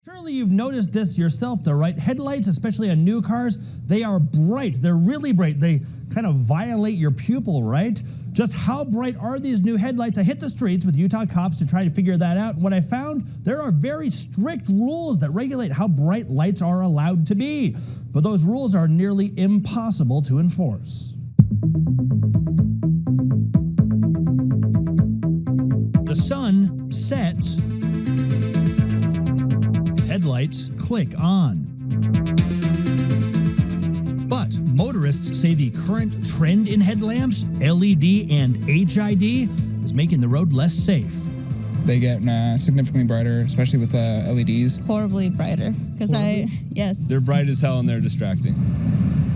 Surely you've noticed this yourself though, right? Headlights, especially on new cars, they are bright. They're really bright. They kind of violate your pupil, right? Just how bright are these new headlights? I hit the streets with Utah cops to try to figure that out. What I found, there are very strict rules that regulate how bright lights are allowed to be. But those rules are nearly impossible to enforce. The sun sets. Headlights click on. But motorists say the current trend in headlamps, LED and HID, is making the road less safe. They get significantly brighter, especially with LEDs. Horribly brighter, because yes. They're bright as hell and they're distracting.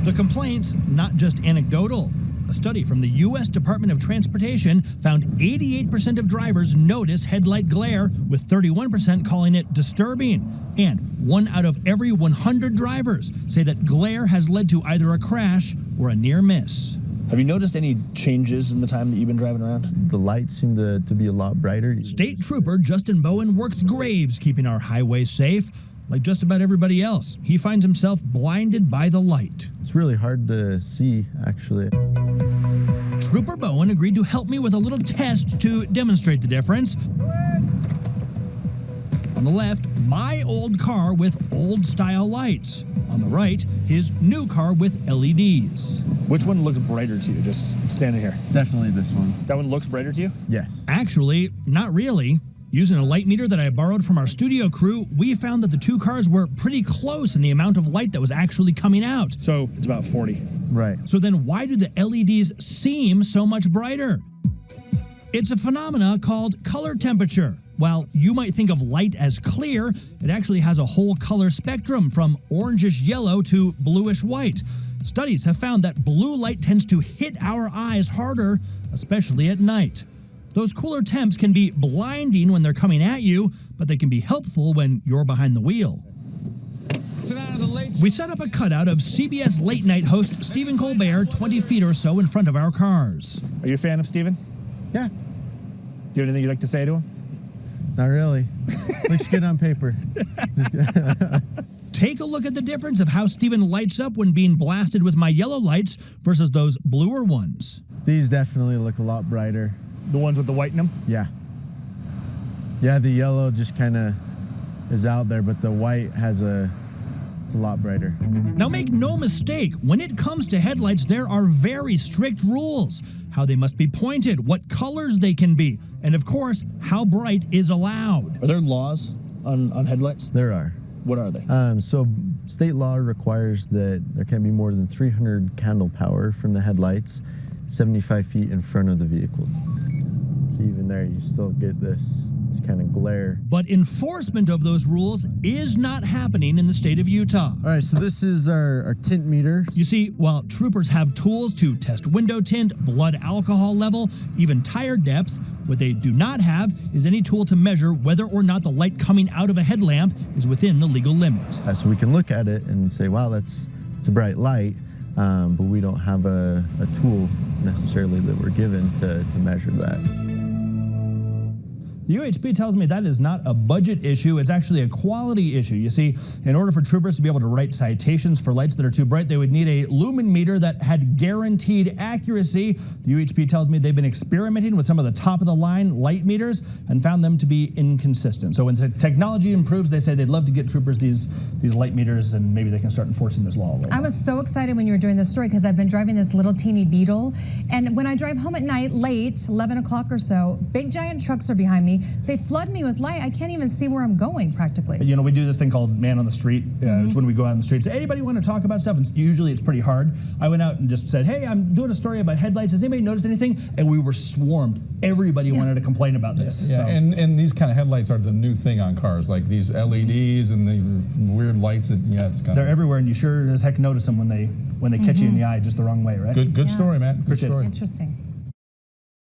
The complaints, not just anecdotal. A study from the U.S. Department of Transportation found 88% of drivers notice headlight glare, with 31% calling it disturbing. And 1 out of every 100 drivers say that glare has led to either a crash or a near miss. Have you noticed any changes in the time that you've been driving around? The lights seem to be a lot brighter. State Trooper Justin Bowen works graves keeping our highways safe. Like just about everybody else, he finds himself blinded by the light. It's really hard to see, actually. Trooper Bowen agreed to help me with a little test to demonstrate the difference. On the left, my old car with old-style lights. On the right, his new car with LEDs. Which one looks brighter to you, just standing here? Definitely this one. That one looks brighter to you? Yes. Actually, not really. Using a light meter that I borrowed from our studio crew, we found that the two cars were pretty close in the amount of light that was actually coming out. So it's about 40. Right. So then why do the LEDs seem so much brighter? It's a phenomena called color temperature. While you might think of light as clear, it actually has a whole color spectrum from orangish yellow to bluish white. Studies have found that blue light tends to hit our eyes harder, especially at night. Those cooler temps can be blinding when they're coming at you, but they can be helpful when you're behind the wheel. We set up a cutout of CBS late night host Stephen Colbert 20 feet or so in front of our cars. Are you a fan of Stephen? Yeah. Do you have anything you'd like to say to him? Not really. Looks good on paper. Take a look at the difference of how Stephen lights up when being blasted with my yellow lights versus those bluer ones. These definitely look a lot brighter. The ones with the white in them? Yeah. Yeah, the yellow just kind of is out there, but the white it's a lot brighter. Now make no mistake, when it comes to headlights, there are very strict rules. How they must be pointed, what colors they can be, and of course, how bright is allowed. Are there laws on headlights? There are. What are they? So state law requires that there can't be more than 300 candle power from the headlights 75 feet in front of the vehicle. So even there, you still get this kind of glare. But enforcement of those rules is not happening in the state of Utah. All right, so this is our tint meter. You see, while troopers have tools to test window tint, blood alcohol level, even tire depth, what they do not have is any tool to measure whether or not the light coming out of a headlamp is within the legal limit. So we can look at it and say, wow, it's a bright light, but we don't have a tool necessarily that we're given to measure that. The UHP tells me that is not a budget issue, it's actually a quality issue. You see, in order for troopers to be able to write citations for lights that are too bright, they would need a lumen meter that had guaranteed accuracy. The UHP tells me they've been experimenting with some of the top-of-the-line light meters and found them to be inconsistent. So when technology improves, they say they'd love to get troopers these light meters, and maybe they can start enforcing this law. I was so excited when you were doing this story because I've been driving this little teeny Beetle, and when I drive home at night, late, 11 o'clock or so, big giant trucks are behind me. They flood me with light. I can't even see where I'm going practically. You know, we do this thing called Man on the Street. It's when we go out on the street and say, anybody want to talk about stuff? And usually it's pretty hard. I went out and just said, hey, I'm doing a story about headlights. Has anybody noticed anything? And we were swarmed. Everybody wanted to complain about this. Yeah, so. and these kind of headlights are the new thing on cars, like these LEDs and the weird lights. It's kind They're everywhere, and you sure as heck notice them when they catch you in the eye just the wrong way, right? Good story, Matt. Good story. Interesting.